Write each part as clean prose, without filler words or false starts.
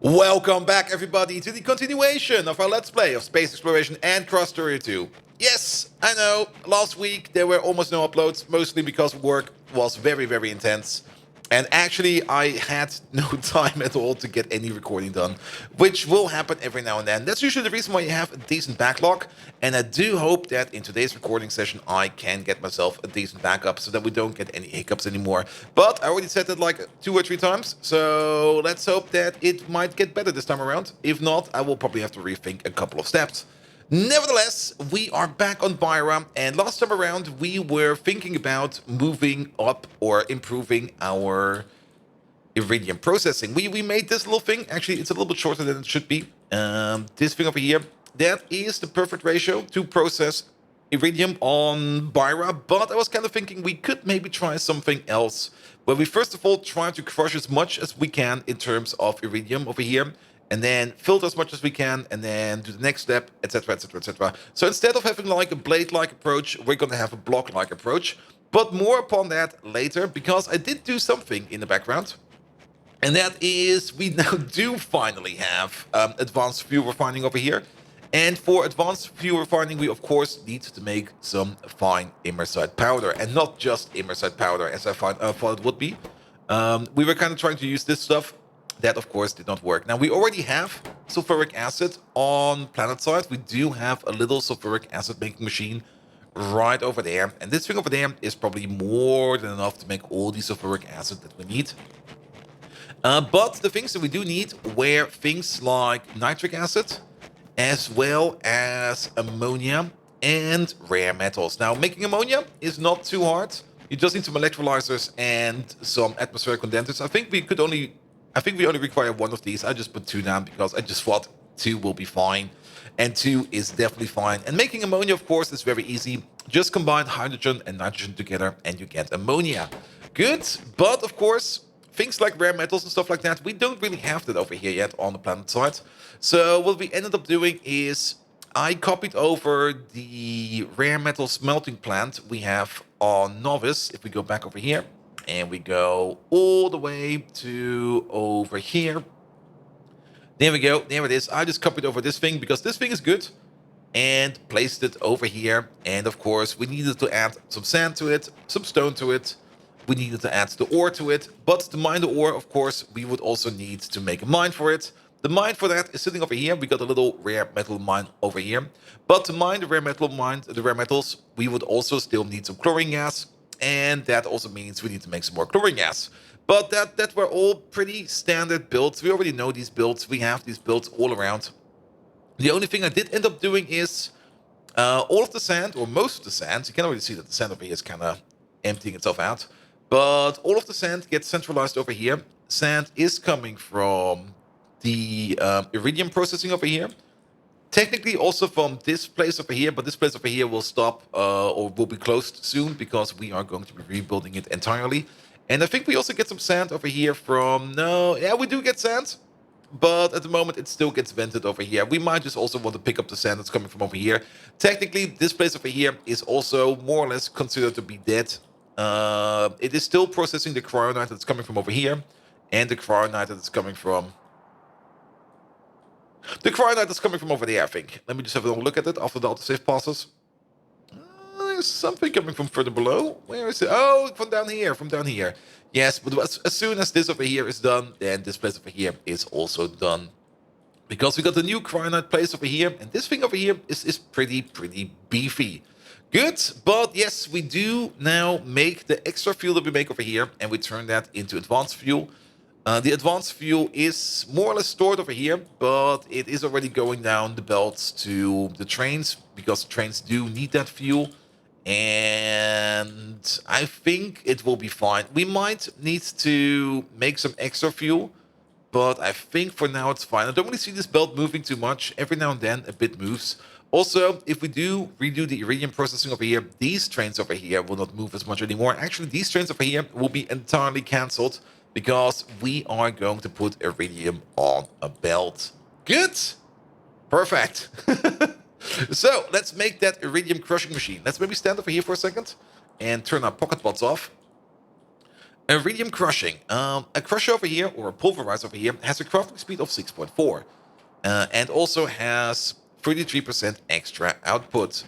Welcome back, everybody, to the continuation of our Let's Play of Space Exploration and Krastorio 2. Yes, I know, last week there were almost no uploads, mostly because work was very intense. And actually, I had no time at all to get any recording done, which will happen every now and then. That's usually the reason why you have a decent backlog, and I do hope that in today's recording session I can get myself a decent backup so that we don't get any hiccups anymore. But I already said that like 2 or 3 times, so let's hope that it might get better this time around. If not, I will probably have to rethink a couple of steps. Nevertheless, we are back on Byra, and last time around we were thinking about moving up or improving our Iridium processing. We made this little thing. Actually, it's a little bit shorter than it should be. This thing over here, that is the perfect ratio to process Iridium on Byra, but I was kind of thinking we could maybe try something else, where we first of all try to crush as much as we can in terms of Iridium over here, and then filter as much as we can, and then do the next step, etc, etc, etc. So instead of having like a blade-like approach, we're going to have a block-like approach, but more upon that later, because I did do something in the background. And that is, we now do finally have advanced fuel refining over here. And for advanced fuel refining, we of course need to make some fine immersite powder. And not just immersite powder, as I thought it would be. We were kind of trying to use this stuff. That, of course, did not work. Now, we already have sulfuric acid on planet side. We do have a little sulfuric acid making machine right over there. And this thing over there is probably more than enough to make all the sulfuric acid that we need. But the things that we do need were things like nitric acid, as well as ammonia and rare metals. Now, making ammonia is not too hard. You just need some electrolyzers and some atmospheric condensers. I think we only require 1 of these. I just put 2 down because I just thought 2 will be fine. And 2 is definitely fine. And making ammonia, of course, is very easy. Just combine hydrogen and nitrogen together and you get ammonia. Good, but of course, things like rare metals and stuff like that, we don't really have that over here yet on the planet side. So what we ended up doing is I copied over the rare metal smelting plant we have on Novice. If we go back over here and we go all the way to over here. There we go. There it is. I just copied over this thing because this thing is good and placed it over here. And of course, we needed to add some sand to it, some stone to it. We needed to add the ore to it, but to mine the ore, of course, we would also need to make a mine for it. The mine for that is sitting over here. We got a little rare metal mine over here. But to mine the rare metals, we would also still need some chlorine gas, and that also means we need to make some more chlorine gas. But that were all pretty standard builds. We already know these builds. We have these builds all around. The only thing I did end up doing is all of the sand, or most of the sand. You can already see that the sand over here is kind of emptying itself out. But all of the sand gets centralized over here. Sand is coming from the Iridium processing over here. Technically also from this place over here, but this place over here will stop or will be closed soon because we are going to be rebuilding it entirely. And I think we also get some sand over here from... No, yeah, we do get sand. But at the moment it still gets vented over here. We might just also want to pick up the sand that's coming from over here. Technically, this place over here is also more or less considered to be dead. It is still processing the cryonite that's coming from over here, and the cryonite that's coming from... The cryonite that's coming from over there, I think. Let me just have a look at it after the autosave passes. There's something coming from further below. Where is it? Oh, from down here, Yes, but as soon as this over here is done, then this place over here is also done. Because we got the new cryonite place over here, and this thing over here is pretty beefy. Good, but yes, we do now make the extra fuel that we make over here, and we turn that into advanced fuel. The advanced fuel is more or less stored over here, but it is already going down the belts to the trains, because the trains do need that fuel. And I think it will be fine. We might need to make some extra fuel, but I think for now it's fine. I don't really see this belt moving too much. Every now and then a bit moves. Also, if we do redo the Iridium processing over here, these trains over here will not move as much anymore. Actually, these trains over here will be entirely cancelled because we are going to put Iridium on a belt. Good. Perfect. So, let's make that Iridium crushing machine. Let's maybe stand over here for a second and turn our pocket pods off. Iridium crushing. A crusher over here, or a pulverizer over here, has a crafting speed of 6.4. And also has 33% extra output.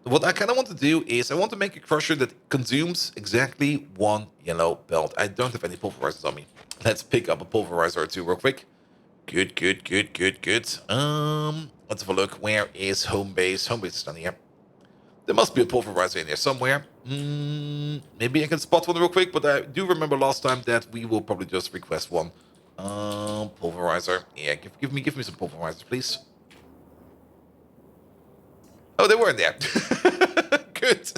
What I kind of want to do is I want to make a crusher that consumes exactly 1 yellow belt. I don't have any pulverizers on me. Let's pick up a pulverizer or two real quick. Good, good, good, good, good. Let's have a look. Where is home base? Home base is down here. There must be a pulverizer in there somewhere. Maybe I can spot one real quick, but I do remember last time that we will probably just request one. Pulverizer. Yeah, give me some pulverizers, please. Oh, they weren't there. Good.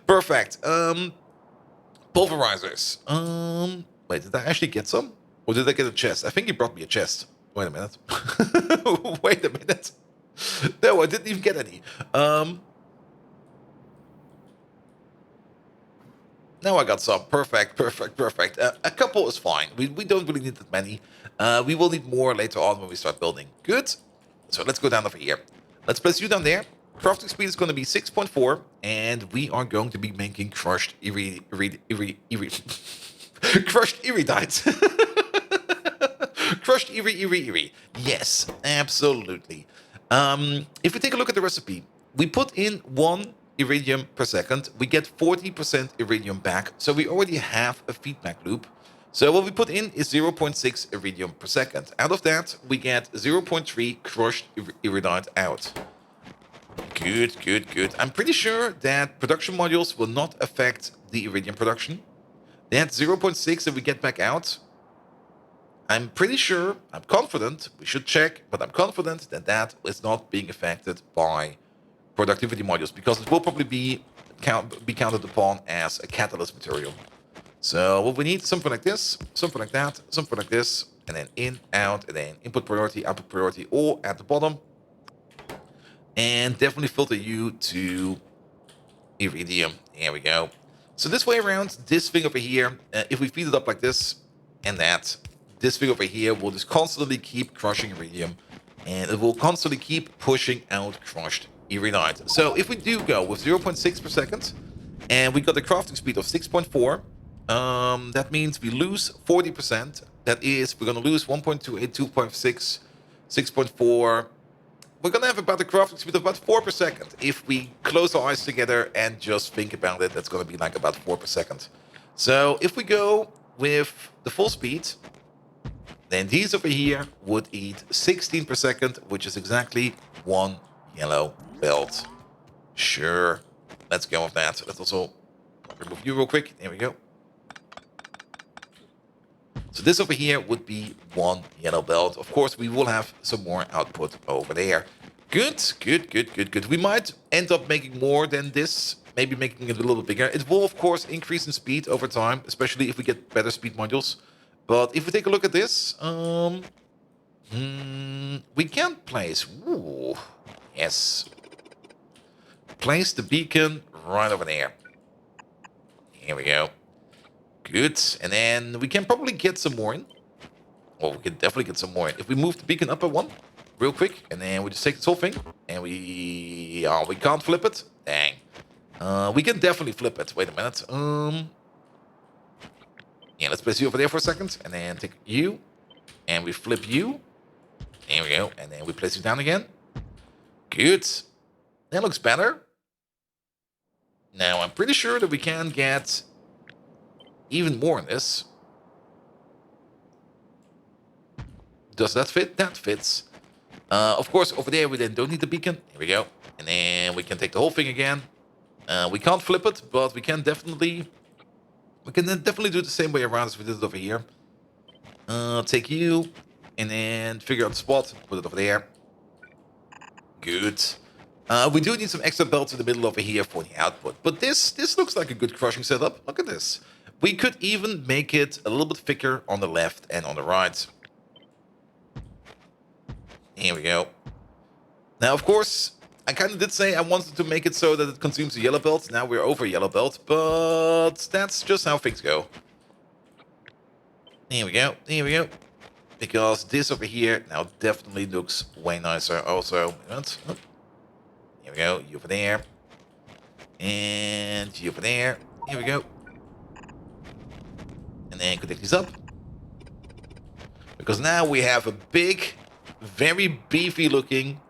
Perfect. Pulverizers. Wait, did I actually get some? Or did I get a chest? I think he brought me a chest. Wait a minute. Wait a minute. No, I didn't even get any. Now I got some. Perfect, perfect, perfect. A couple is fine. We don't really need that many. We will need more later on when we start building. Good. So let's go down over here. Let's place you down there. Crafting speed is going to be 6.4. And we are going to be making crushed crushed iridites. Crushed iri. Yes, absolutely. If we take a look at the recipe, we put in 1 iridium per second. We get 40% iridium back. So we already have a feedback loop. So what we put in is 0.6 iridium per second. Out of that, we get 0.3 crushed iridite out. Good, good, good. I'm pretty sure that production modules will not affect the iridium production. That's 0.6 that we get back out. I'm pretty sure, I'm confident, we should check, but I'm confident that that is not being affected by productivity modules, because it will probably be counted upon as a catalyst material. So what we need, something like this, something like that, something like this, and then in, out, and then input priority, output priority, all at the bottom. And definitely filter you to iridium. There we go. So this way around, this thing over here, if we feed it up like this and that, this thing over here will just constantly keep crushing iridium, and it will constantly keep pushing out crushed iridite. So if we do go with 0.6 per second, and we got the crafting speed of 6.4, that means we lose 40%. That is, we're going to lose 1.28, 2.6, 6.4. We're going to have about a crafting speed of about 4 per second. If we close our eyes together and just think about it, that's going to be like about 4 per second. So if we go with the full speed, then these over here would eat 16 per second, which is exactly 1 yellow belt. Sure, let's go with that. Let's also remove you real quick. There we go. So this over here would be 1 yellow belt. Of course, we will have some more output over there. Good, good, good, good, good. We might end up making more than this, maybe making it a little bit bigger. It will, of course, increase in speed over time, especially if we get better speed modules. But if we take a look at this, we can place, ooh, yes, place the beacon right over there. Here we go. Good, and then we can probably get some more in. Well, we can definitely get some more in. If we move the beacon up by 1, real quick, and then we just take this whole thing, and we can't flip it. Dang. We can definitely flip it. Wait a minute. Yeah, let's place you over there for a second, and then take you, and we flip you. There we go, and then we place you down again. Good. That looks better. Now, I'm pretty sure that we can get even more in this. Does that fit? That fits. Of course, over there we then don't need the beacon. Here we go. And then we can take the whole thing again. We can't flip it, but we can definitely do it the same way around as we did it over here. Take you, and then figure out the spot, put it over there. Good. We do need some extra belts in the middle over here for the output, but this looks like a good crushing setup. Look at this. We could even make it a little bit thicker on the left and on the right. Here we go. Now, of course, I kind of did say I wanted to make it so that it consumes a yellow belt. Now we're over a yellow belt, but that's just how things go. Here we go. Here we go. Because this over here now definitely looks way nicer also. Here we go. You over there. And you over there. Here we go. then connect these up. Because now we have a big, very beefy looking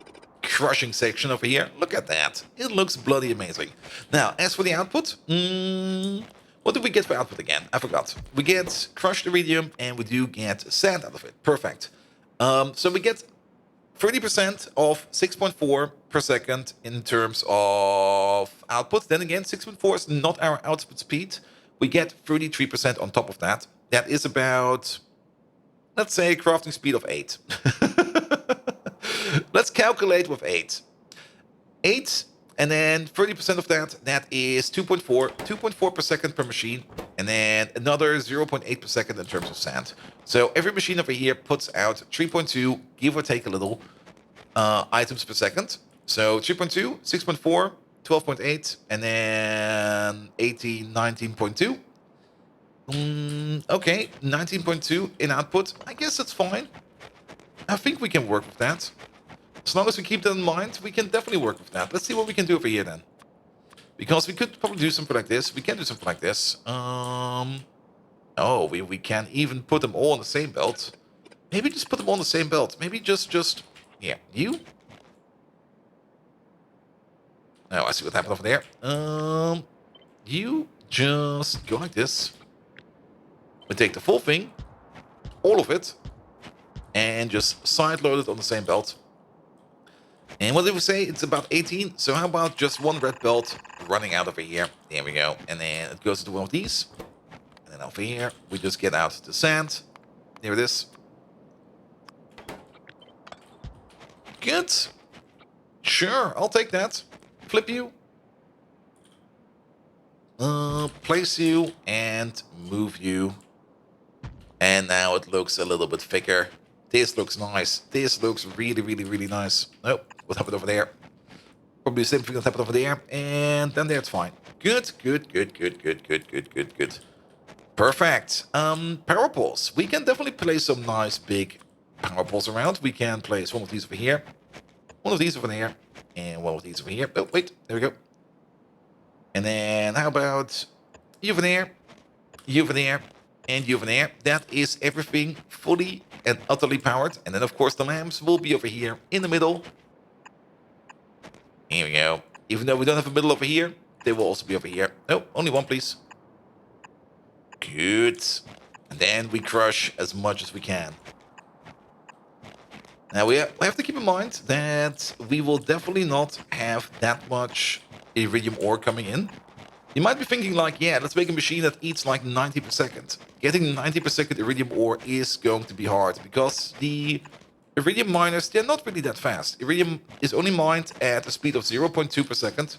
crushing section over here. Look at that. It looks bloody amazing. Now, as for the output, what do we get for output again? I forgot. We get crushed iridium and we do get sand out of it. Perfect. So we get 30% of 6.4 per second in terms of output. Then again, 6.4 is not our output speed. We get 33% on top of that. That is about, let's say, crafting speed of 8. Let's calculate with 8. 8, and then 30% of that, that is 2.4 per second per machine, and then another 0.8 per second in terms of sand. So every machine over here puts out 3.2, give or take a little, items per second. So 3.2, 6.4, 12.8, and then 18, 19.2. Okay, 19.2 in output. I guess that's fine. I think we can work with that. As long as we keep that in mind, we can definitely work with that. Let's see what we can do over here then. Because we could probably do something like this. We can do something like this. Oh, we can even put them all on the same belt. Maybe just put them all on the same belt. Maybe just yeah, you. Oh, I see what happened over there. You just go like this. We take the full thing, all of it, and just side load it on the same belt. And what did we say? It's about 18. So how about just one red belt running out over here? There we go. And then it goes into one of these. And then over here, we just get out the sand. There it is. Good. Sure, I'll take that. Flip you. Place you and move you. And now it looks a little bit thicker. This looks nice. This looks really nice. Oh, what happened over there? Probably the same thing that happened over there. And then there it's fine. Good. Perfect. Power poles. We can definitely place some nice big power poles around. We can place one of these over here. One of these over there. And one of these over here. Oh, wait. There we go. And then how about you over there? You over there? And you over there. That is everything fully and utterly powered. And then, of course, the lamps will be over here in the middle. Here we go. Even though we don't have a middle over here, they will also be over here. Oh, only one, please. Good. And then we crush as much as we can. Now, we have to keep in mind that we will definitely not have that much iridium ore coming in. You might be thinking like, yeah, let's make a machine that eats like 90 per second. Getting 90 per second iridium ore is going to be hard because the iridium miners, they're not really that fast. Iridium is only mined at a speed of 0.2 per second.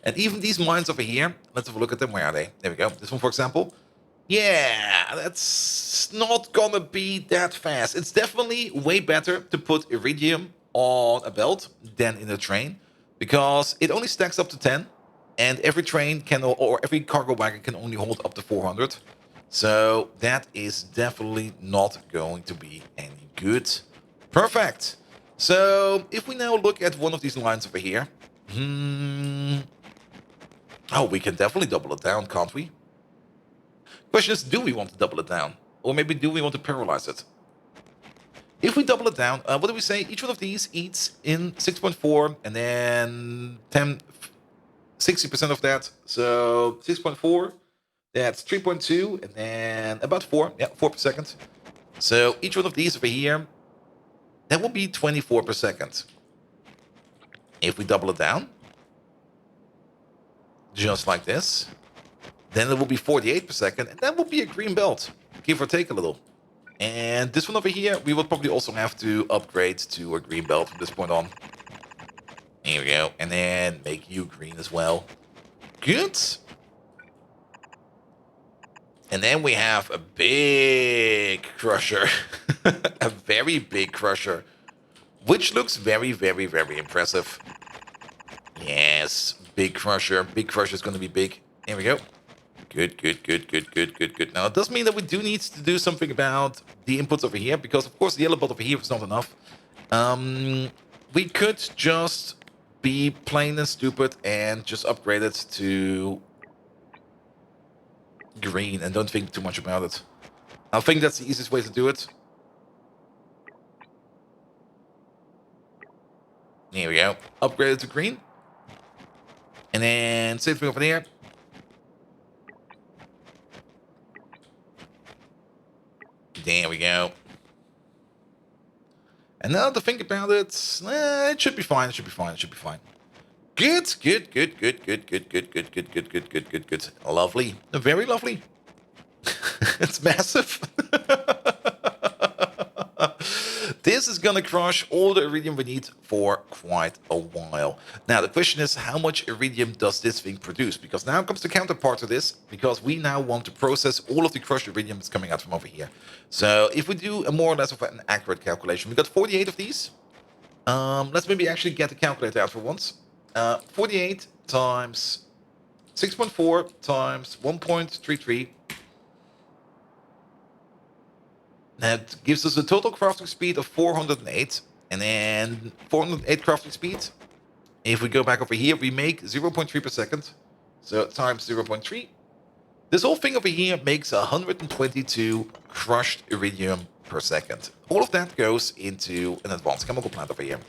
And even these mines over here, let's have a look at them. Where are they? There we go. This one, for example. Yeah, that's not gonna be that fast. It's definitely way better to put iridium on a belt than in a train because it only stacks up to 10. And every train can, or every cargo wagon can only hold up to 400. So that is definitely not going to be any good. Perfect. So if we now look at one of these lines over here. Oh, we can definitely double it down, can't we? Question is, do we want to double it down? Or maybe do we want to paralyze it? If we double it down, what do we say? Each one of these eats in 6.4 and then 60% of that. So 6.4, that's 3.2, and then about 4. Yeah, 4 per second. So each one of these over here, that will be 24 per second. If we double it down, just like this, then it will be 48 per second, and that will be a green belt, give or take a little. And this one over here, we will probably also have to upgrade to a green belt from this point on. Here we go. And then make you green as well. Good. And then we have a big crusher. A very big crusher. Which looks very impressive. Yes. Big crusher. Big crusher is going to be big. Here we go. Good. Now, it does mean that we do need to do something about the inputs over here. Because, of course, the yellow belt over here is not enough. We could just be plain and stupid and just upgrade it to green and don't think too much about it. I think that's the easiest way to do it. There we go. Upgrade it to green. And then same thing over there. There we go. And now to think about it, it should be fine. It should be fine. It should be fine. Good, good, good, good, good, good, good, good, good, good, good, good, good, good. Lovely. Very lovely. It's massive. This is gonna crush all the iridium we need for quite a while. Now the question is, how much iridium does this thing produce? Because now comes the counterpart to this, because we now want to process all of the crushed iridium that's coming out from over here. So if we do a more or less of an accurate calculation, we got 48 of these. Let's maybe actually get the calculator out for once. 48 times 6.4 times 1.33. That gives us a total crafting speed of 408. And then 408 crafting speed. If we go back over here, we make 0.3 per second. So times 0.3. This whole thing over here makes 122 crushed iridium per second. All of that goes into an advanced chemical plant over here.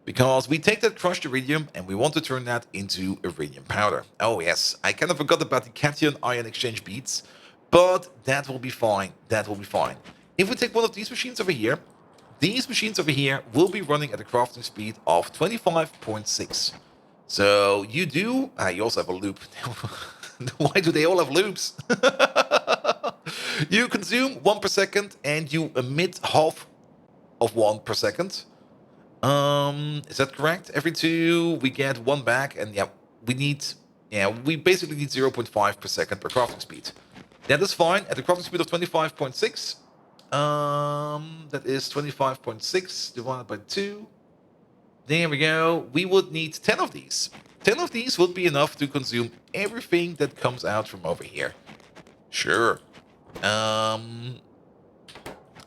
Because we take that crushed iridium and we want to turn that into iridium powder. Oh yes, I kind of forgot about the cation-ion exchange beads. But that will be fine. That will be fine. If we take one of these machines over here, these machines over here will be running at a crafting speed of 25.6. So you do... you also have a loop. Why do they all have loops? You consume 1 per second and you emit half of 1 per second. Is that correct? Every 2 we get 1 back, and yeah, we need... Yeah, we basically need 0.5 per second per crafting speed. That is fine. At the crafting speed of 25.6... that is 25.6 divided by 2. There we go. We would need 10 of these. 10 of these would be enough to consume everything that comes out from over here. Sure.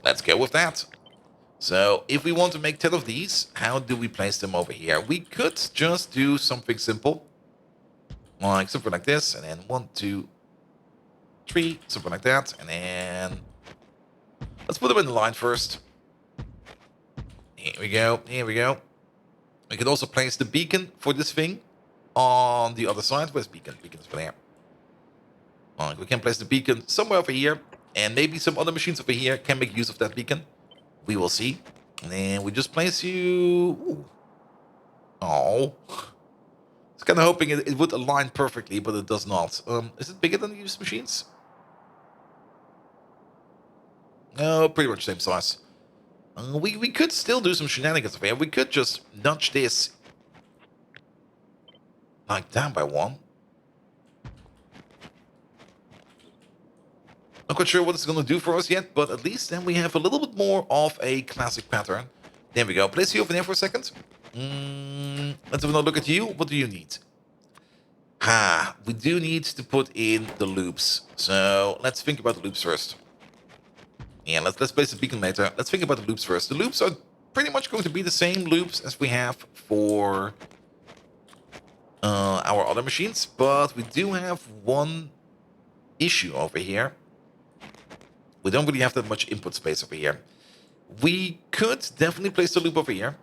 Let's go with that. So, if we want to make 10 of these, how do we place them over here? We could just do something simple. Like something like this, and then 1, 2, 3, something like that, and then... Let's put them in the line first. Here we go, here we go. We can also place the beacon for this thing on the other side. Where's beacon? Beacon's over there. We can place the beacon somewhere over here, and maybe some other machines over here can make use of that beacon. We will see. And then we just place you... Ooh. Oh. I was kind of hoping it would align perfectly, but it does not. Is it bigger than these machines? No, pretty much same size. We could still do some shenanigans over here. We could just nudge this like down by 1. Not quite sure what it's going to do for us yet, but at least then we have a little bit more of a classic pattern. There we go. Place you over there for a second. Let's have another look at you. What do you need? We do need to put in the loops. So let's think about the loops first. Yeah, let's place the beacon later. Let's think about the loops first. The loops are pretty much going to be the same loops as we have for our other machines, but we do have one issue over here. We don't really have that much input space over here. We could definitely place the loop over here,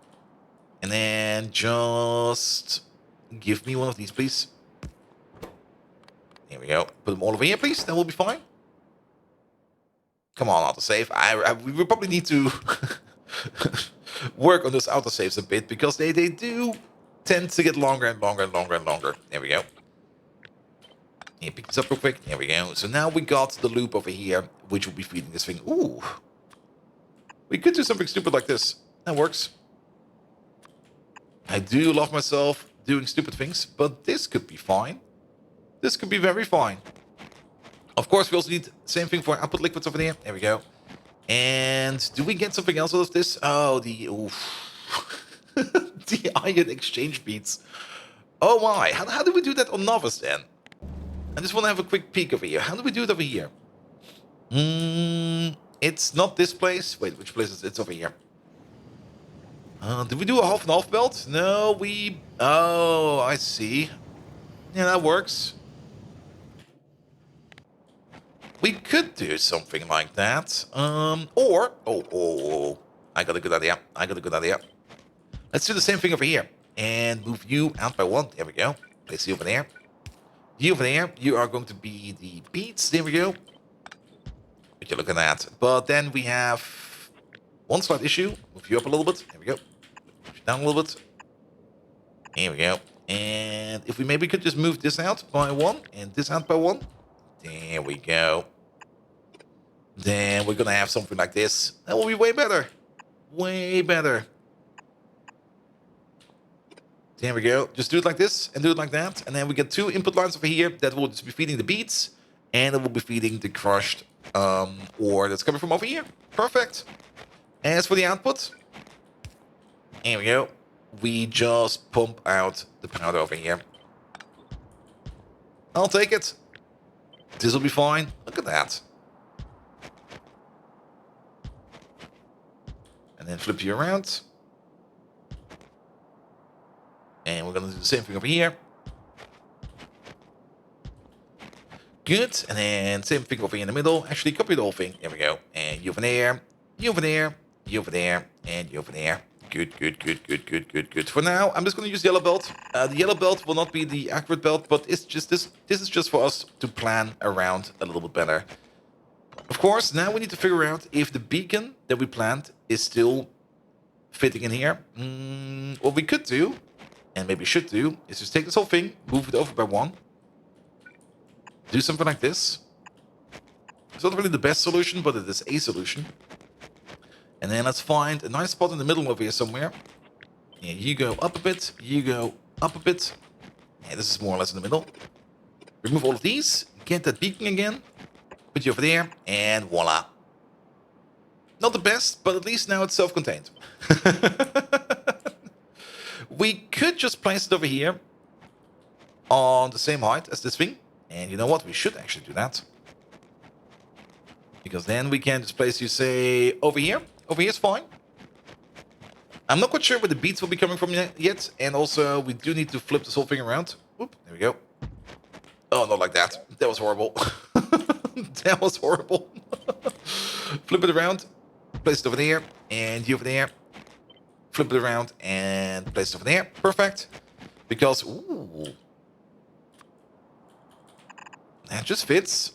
and then just give me one of these, please. Here we go. Put them all over here, please. That will be fine. Come on, autosave. We will probably need to work on those autosaves a bit, because they do tend to get longer and longer and longer and longer. There we go. Yeah, pick this up real quick. There we go. So now we got the loop over here, which will be feeding this thing. Ooh. We could do something stupid like this. That works. I do love myself doing stupid things, but this could be fine. This could be very fine. Of course, we also need the same thing for output liquids over there. There we go. And do we get something else out of this? Oh, the... Oof. The ion exchange beads. Oh my. How do we do that on Novice then? I just want to have a quick peek over here. How do we do it over here? It's not this place. Wait, which place is it? It's over here. Did we do a half and half belt? No, we... Oh, I see. Yeah, that works. We could do something like that. I got a good idea. Let's do the same thing over here. And move you out by one. There we go. Place you over there. You over there. You are going to be the beats. There we go. What you're looking at. But then we have one slight issue. Move you up a little bit. There we go. Move you down a little bit. There we go. And if we maybe could just move this out by one and this out by one. There we go. Then we're going to have something like this. That will be way better. Way better. There we go. Just do it like this and do it like that. And then we get two input lines over here that will just be feeding the beats. And it will be feeding the crushed ore that's coming from over here. Perfect. As for the output, here we go. We just pump out the powder over here. I'll take it. This will be fine. Look at that. And then flip you around. And we're going to do the same thing over here. Good. And then same thing over here in the middle. Actually, copy the whole thing. There we go. And you over there. You over there. You over there. And you over there. Good, good, good, good, good, good, good. For now, I'm just going to use yellow belt. The yellow belt will not be the accurate belt, but it's just this is just for us to plan around a little bit better. Of course, now we need to figure out if the beacon that we planned is still fitting in here. What we could do, and maybe should do, is just take this whole thing, move it over by one, do something like this. It's not really the best solution, but it is a solution. And then let's find a nice spot in the middle over here somewhere. And you go up a bit, you go up a bit. And this is more or less in the middle. Remove all of these, get that beacon again, put you over there, and voila. Not the best, but at least now it's self-contained. We could just place it over here on the same height as this thing. And you know what? We should actually do that. Because then we can just place you, say, over here. Over here is fine. I'm not quite sure where the beats will be coming from yet. And also, we do need to flip this whole thing around. Oop, there we go. Oh, not like that. That was horrible. That was horrible. Flip it around. Place it over there. And you over there. Flip it around and place it over there. Perfect. Because, ooh. That just fits.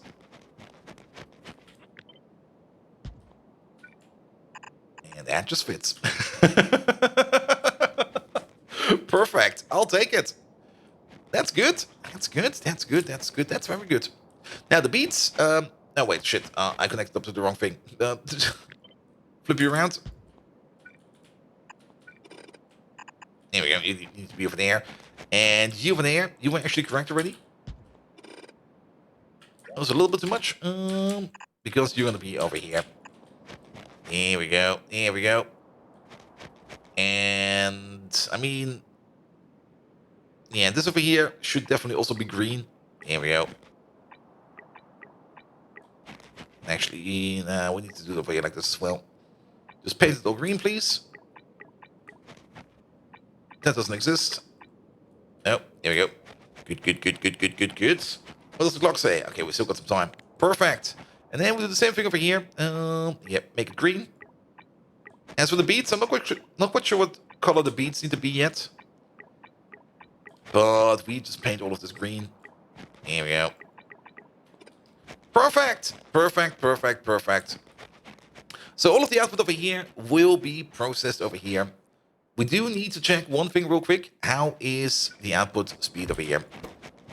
And that just fits. Perfect. I'll take it. That's good. That's good. That's good. That's good. That's very good. Now the beats. Oh wait, shit. I connected up to the wrong thing. Flip you around. There we go. You need to be over there. And you over there. You were actually correct already. That was a little bit too much. Because you're going to be over here. Here we go. Here we go. And, I mean... Yeah, this over here should definitely also be green. Here we go. Actually, we need to do it over here like this as well. Just paint it all green, please. That doesn't exist. Oh, here we go. Good, good, good, good, good, good, good. What does the clock say? Okay, we still got some time. Perfect. And then we do the same thing over here. Yep, make it green. As for the beads, I'm not quite sure what color the beads need to be yet. But we just paint all of this green. Here we go. Perfect! Perfect, perfect, perfect. So all of the output over here will be processed over here. We do need to check one thing real quick. How is the output speed over here?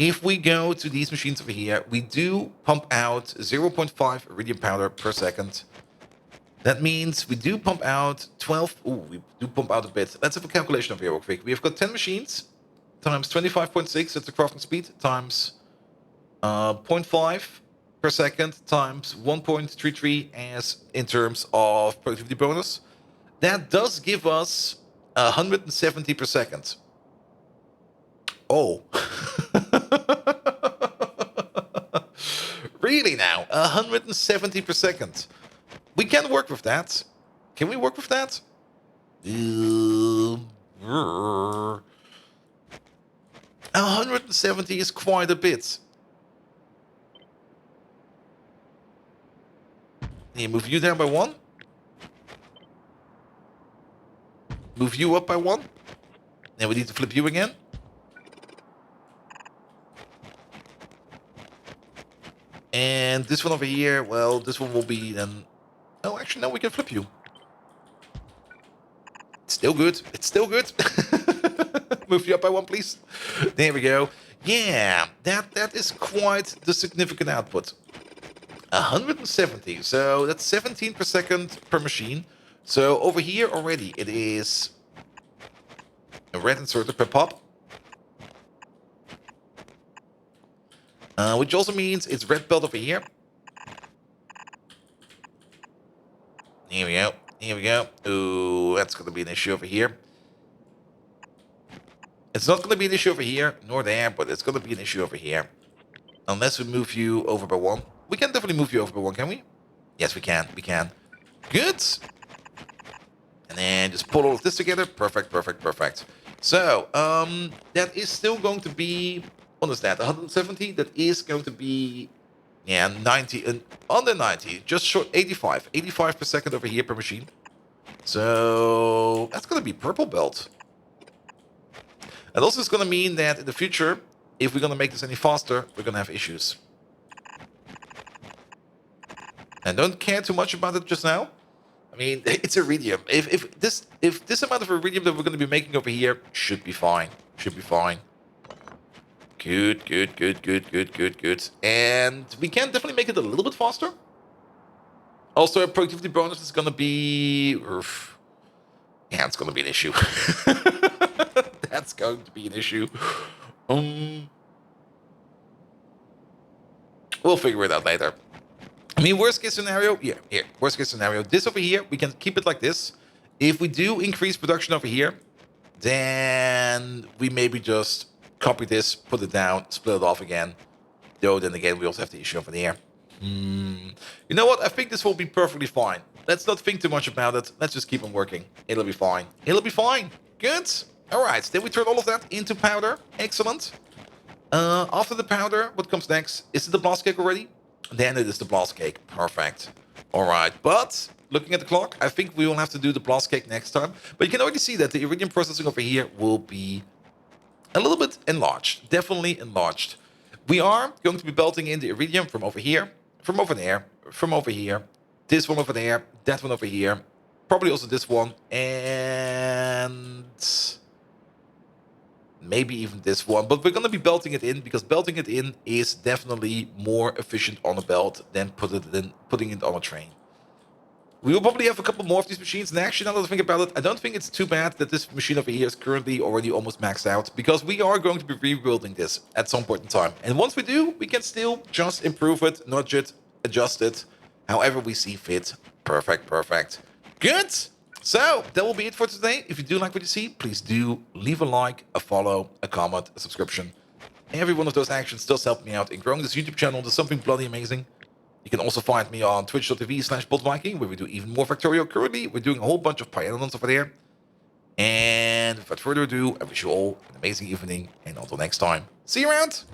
If we go to these machines over here, we do pump out 0.5 iridium powder per second. That means we do pump out 12... Ooh, we do pump out a bit. Let's have a calculation over here real quick. We've got 10 machines times 25.6, that's the crafting speed, times 0.5 per second, times 1.33 as in terms of productivity bonus. That does give us 170 per second. Oh. Really now? 170 per second. We can work with that. Can we work with that? 170 is quite a bit. Yeah, move you down by 1. Move you up by 1. Then we need to flip you again. And this one over here, well, this one will be then... Oh, actually, no, we can flip you. It's still good. It's still good. Move you up by 1, please. There we go. Yeah, that is quite the significant output. 170, so that's 17 per second per machine. So over here already it is a red inserter per pop. Which also means it's red belt over here. Here we go. Here we go. Ooh, that's going to be an issue over here. It's not going to be an issue over here, nor there, but it's going to be an issue over here. Unless we move you over by 1. We can definitely move you over by 1, can we? Yes, we can. We can. Good. And then just pull all of this together. Perfect, perfect, perfect. So, that is still going to be... What is that? 170? That is going to be... Yeah, 90 and under 90. Just short 85. 85 per second over here per machine. So, that's going to be purple belt. And also it's going to mean that in the future, if we're going to make this any faster, we're going to have issues. And don't care too much about it just now. I mean, it's Iridium. If this amount of Iridium that we're going to be making over here should be fine. Should be fine. Good, good, good, good, good, good, good. And we can definitely make it a little bit faster. Also, a productivity bonus is going to be... Yeah, it's going to be an issue. That's going to be an issue. We'll figure it out later. I mean, worst case scenario, yeah, here. Worst case scenario, this over here, we can keep it like this. If we do increase production over here, then we maybe just copy this, put it down, split it off again. Though, then again, we also have the issue over there. You know what? I think this will be perfectly fine. Let's not think too much about it. Let's just keep on working. It'll be fine. It'll be fine. Good. All right. Then we turn all of that into powder. Excellent. After the powder, what comes next? Is it the blast cake already? Then it is the blast cake. Perfect. All right. But looking at the clock, I think we will have to do the blast cake next time. But you can already see that the Iridium processing over here will be a little bit enlarged. Definitely enlarged. We are going to be belting in the Iridium from over here, from over there, from over here, this one over there, that one over here, probably also this one, and maybe even this one. But we're going to be belting it in because belting it in is definitely more efficient on a belt than putting it on a train. We will probably have a couple more of these machines. And actually, now that I think about it, I don't think it's too bad that this machine over here is currently already almost maxed out. Because we are going to be rebuilding this at some point in time. And once we do, we can still just improve it, nudge it, adjust it, however we see fit. Perfect, perfect. Good. So, that will be it for today. If you do like what you see, please do leave a like, a follow, a comment, a subscription. Every one of those actions does help me out in growing this YouTube channel into something bloody amazing. You can also find me on twitch.tv/botviking, where we do even more Factorio. Currently, we're doing a whole bunch of Pioneers over there. And without further ado, I wish you all an amazing evening, and until next time, see you around!